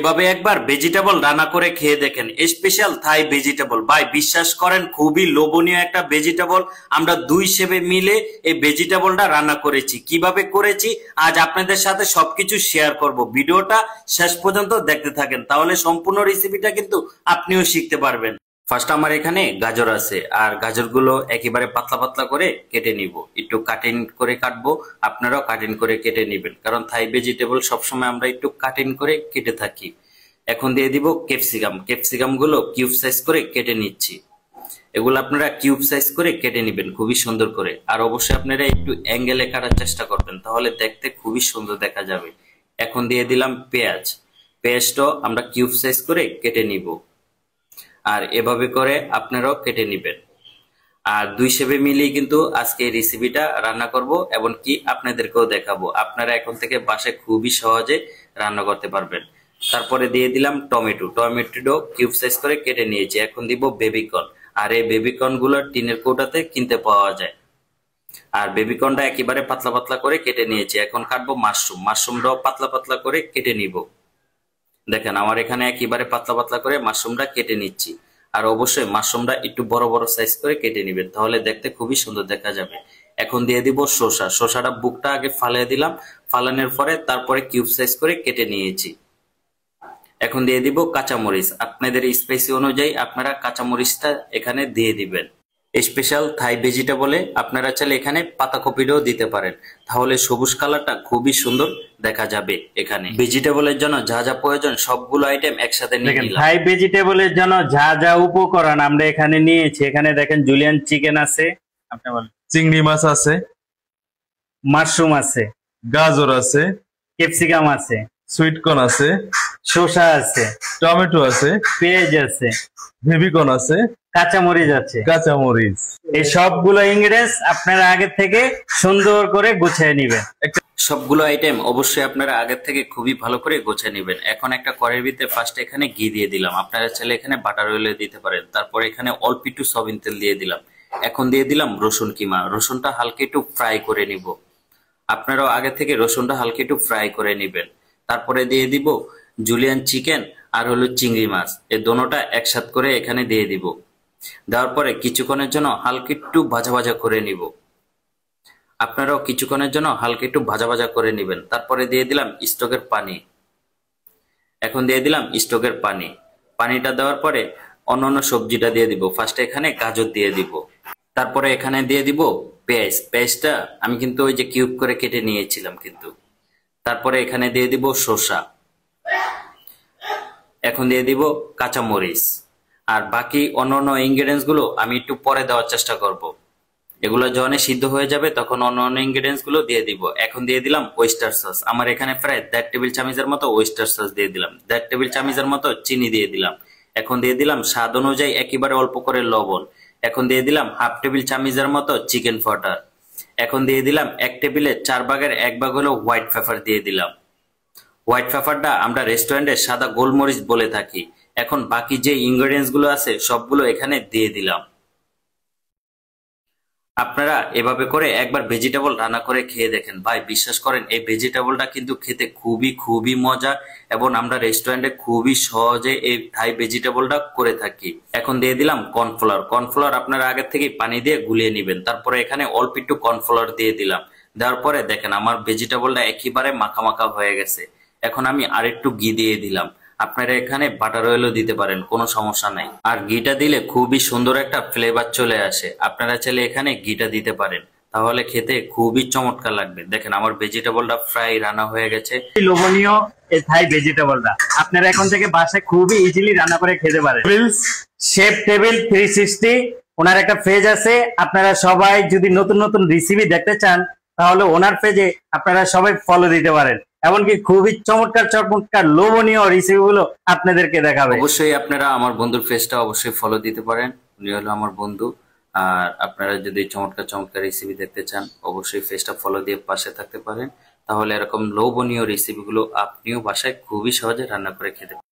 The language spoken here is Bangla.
এভাবে একবার ভেজিটেবল রান্না করে খেয়ে দেখেন, স্পেশাল থাই ভেজিটেবল। ভাই বিশ্বাস করেন খুবই লোভনীয় একটা ভেজিটেবল। আমরা দুই শেফে মিলে এই ভেজিটেবলটা রান্না করেছি। কিভাবে করেছি আজ আপনাদের সাথে সবকিছু শেয়ার করব। ভিডিওটা শেষ পর্যন্ত দেখতে থাকেন, তাহলে সম্পূর্ণ রেসিপিটা কিন্তু আপনিও শিখতে পারবেন। ফার্স্ট আমার এখানে গাজর আছে, আর গাজরগুলো একেবারে পাতলা পাতলা করে কেটে নিব। একটু কাটিং করে কাটবো, আপনারাও কাটিং করে কেটে নেবেন, কারণ থাই ভেজিটেবল সবসময় আমরা একটু কাটিং করে কেটে থাকি। এখন দিয়ে দিব ক্যাপসিকাম। ক্যাপসিকাম গুলো কিউব সাইজ করে কেটে নিচ্ছি। এগুলো আপনারা কিউব সাইজ করে কেটে নেবেন খুবই সুন্দর করে, আর অবশ্যই আপনারা একটু অ্যাঙ্গেলে কাটার চেষ্টা করবেন, তাহলে দেখতে খুবই সুন্দর দেখা যাবে। এখন দিয়ে দিলাম পেঁয়াজ। পেঁয়াজটাও আমরা কিউব সাইজ করে কেটে নিব, আর এভাবে করে আপনারাও কেটে নেবেন। আর দুই শেফে মিলিয়ে কিন্তু আজকে এই রেসিপিটা রান্না করব, এবং কি আপনাদেরকেও দেখাবো। আপনারা এখন থেকে বাসায় খুবই সহজে রান্না করতে পারবেন। তারপরে দিয়ে দিলাম টমেটো। টমেটোটাও কিউব সাইজ করে কেটে নিয়েছি। এখন দিব বেবিকর্ন, আর এই বেবিকর্ন গুলো টিনের কৌটাতে কিনতে পাওয়া যায়। আর বেবিকর্নটা একেবারে পাতলা পাতলা করে কেটে নিয়েছি। এখন কাটবো মাশরুম। মাশরুমটাও পাতলা পাতলা করে কেটে নিব। দেখেন আমার এখানে একেবারে পাতলা পাতলা করে মাশরুমটা কেটে নিচ্ছি। আর অবশ্যই মাশরুমটা একটু বড় বড় সাইজ করে কেটে নেবেন, তাহলে দেখতে খুবই সুন্দর দেখা যাবে। এখন দিয়ে দিব শসা। শসাটা বুকটা আগে ফালিয়ে দিলাম, ফালানোর পরে তারপরে কিউব সাইজ করে কেটে নিয়েছি। এখন দিয়ে দিব কাঁচামরিচ। আপনাদের স্পাইসি অনুযায়ী আপনারা কাঁচামরিচটা এখানে দিয়ে দিবেন। স্পেশাল থাই ভেজিটেবলে আপনারা চাইলে এখানে পাতাকপিটাও দিতে পারেন, তাহলে সবুজ কালারটা খুবই সুন্দর দেখা যাবে। এখানে ভেজিটেবলের জন্য যা যা প্রয়োজন সবগুলো আইটেম একসাথে নিয়ে নিলাম। থাই ভেজিটেবলের জন্য যা যা উপকরণ আমরা এখানে নিয়েছি, এখানে দেখেন জুলিয়ান চিকেন আছে, আপনি বলেন, চিংড়ি মাছ আছে, মাশরুম আছে, গাজর আছে, ক্যাপসিকাম আছে, সুইটকর্ন আছে, শসা আছে, টমেটো আছে, পেঁয়াজ আছে, বেবিকর্ন আছে, কাঁচামরিচ আছে। কাঁচামরিচ। এই সবগুলো ইনগ্রেডিয়েন্টস আপনারা আগে থেকে সুন্দর করে গুছিয়ে নেবেন। সবগুলো আইটেম অবশ্যই আপনারা আগের থেকে খুবই ভালো করে গোছায় নেবেন। এখন একটা কড়াইয়ের ভিতরে ফার্স্ট এখানে ঘি দিয়ে দিলাম, আপনারা চাইলে এখানে বাটার অয়েল দিতে পারেন। তারপর এখানে অল্প একটু সয়াবিন তেল দিয়ে দিলাম। এখন দিয়ে দিলাম রসুন কিমা। রসুনটা হালকা একটু ফ্রাই করে নিব। আপনারাও আগে থেকে রসুনটা হালকা একটু ফ্রাই করে নেবেন। তারপরে দিয়ে দিব জুলিয়ান চিকেন আর হলো চিংড়ি মাছ, এই দোনোটা একসাথে করে এখানে দিয়ে দিব। দেওয়ার পরে কিছুক্ষণের জন্য হালকা একটু ভাজা ভাজা করে নিব। আপনারাও কিছুক্ষণের জন্য হালকা একটু ভাজা ভাজা করে নেবেন। তারপরে দিয়ে দিলাম স্টকের পানি। এখন দিয়ে দিলাম স্টকের পানি। পানিটা দেওয়ার পরে অন্যান্য সবজিটা দিয়ে দিব। ফার্স্টে এখানে গাজর দিয়ে দিব, তারপরে এখানে দিয়ে দিব পেঁয়াজ। পেঁয়াজটা আমি কিন্তু ওই যে কিউব করে কেটে নিয়েছিলাম কিন্তু। তারপরে এখানে দিয়ে দিব শসা। এখন দিয়ে দিব কাঁচামরিচ। আর বাকি অন্যান্য ইনগ্রেডিয়েন্টস গুলো আমি একটু পরে দেওয়ার চেষ্টা করব। এগুলো যখন সিদ্ধ হয়ে যাবে তখন অন্যান্য ইনগ্রেডিয়েন্টস গুলো দিয়ে দিব। এখন দিয়ে দিলাম ওয়েস্টার সস। আমার এখানে প্রায় 1.5 টেবিল চামচের মতো ওয়েস্টার সস দিয়ে দিলাম। 1.5 টেবিল চামচের মতো চিনি দিয়ে দিলাম। এখন দিয়ে দিলাম স্বাদ অনুযায়ী একেবারে অল্প করে লবণ। এখন দিয়ে দিলাম হাফ টেবিল চামচের মতো চিকেন পাউডার। এখন দিয়ে দিলাম 1 টেবিলের 4 ভাগের 1 ভাগ হলো হোয়াইট পেপার দিয়ে দিলাম। হোয়াইট পেপারটা আমরা রেস্টুরেন্টে সাদা গোলমরিচ বলে থাকি। এখন বাকি যে ইনগ্রেডিয়েন্টস গুলো আছে সবগুলো এখানে দিয়ে দিলাম। আপনারা এভাবে করে একবার ভেজিটেবল রান্না করে খেয়ে দেখেন। ভাই বিশ্বাস করেন এই ভেজিটেবলটা কিন্তু খেতে খুবই খুবই মজা, এবং আমরা রেস্টুরেন্টে খুবই সহজে এই থাই ভেজিটেবলটা করে থাকি। এখন দিয়ে দিলাম কর্নফ্লাওয়ার। কর্নফ্লাওয়ার আপনারা আগে থেকে পানি দিয়ে গুলিয়ে নেবেন। তারপরে এখানে অল্প একটু কর্নফ্লাওয়ার দিয়ে দিলাম। দেওয়ার পরে দেখেন আমার ভেজিটেবলটা একেবারে মাখা মাখা হয়ে গেছে। এখন আমি আরেকটু ঘি দিয়ে দিলাম। আপনারা এখানে বাটার অয়েলও দিতে পারেন, কোনো সমস্যা নাই। আর ঘিটা দিলে খুবই সুন্দর একটা ফ্লেভার চলে আসে। আপনারা চাইলে এখানে ঘিটা দিতে পারেন, তাহলে খেতে খুবই চমৎকার লাগবে। দেখেন আমার ভেজিটেবলটা ফ্রাই রান্না হয়ে গেছে। লোভনীয় এই থাই ভেজিটেবলটা আপনারা এখন থেকে বাসায় খুবই ইজিলি রান্না করে খেতে পারেন। শেফ টেবিল 360 ওনার একটা পেজ আছে। আপনারা সবাই যদি নতুন নতুন রেসিপি দেখতে চান তাহলে ওনার পেজে আপনারা সবাই ফলো দিতে পারেন। এমনকি খুবই চমৎকার চমৎকার লোভনীয় রেসিপি গুলো আপনাদেরকে দেখাবে। অবশ্যই আপনারা আমার বন্ধুর পেজটা অবশ্যই ফলো দিতে পারেন, উনি হলো আমার বন্ধু। আর আপনারা যদি চমৎকার চমৎকার রেসিপি দেখতে চান অবশ্যই পেজটা ফলো দিয়ে পাশে থাকতে পারেন, তাহলে এরকম লোভনীয় রেসিপিগুলো আপনিও বাসায় খুবই সহজে রান্না করে খেতে পারেন।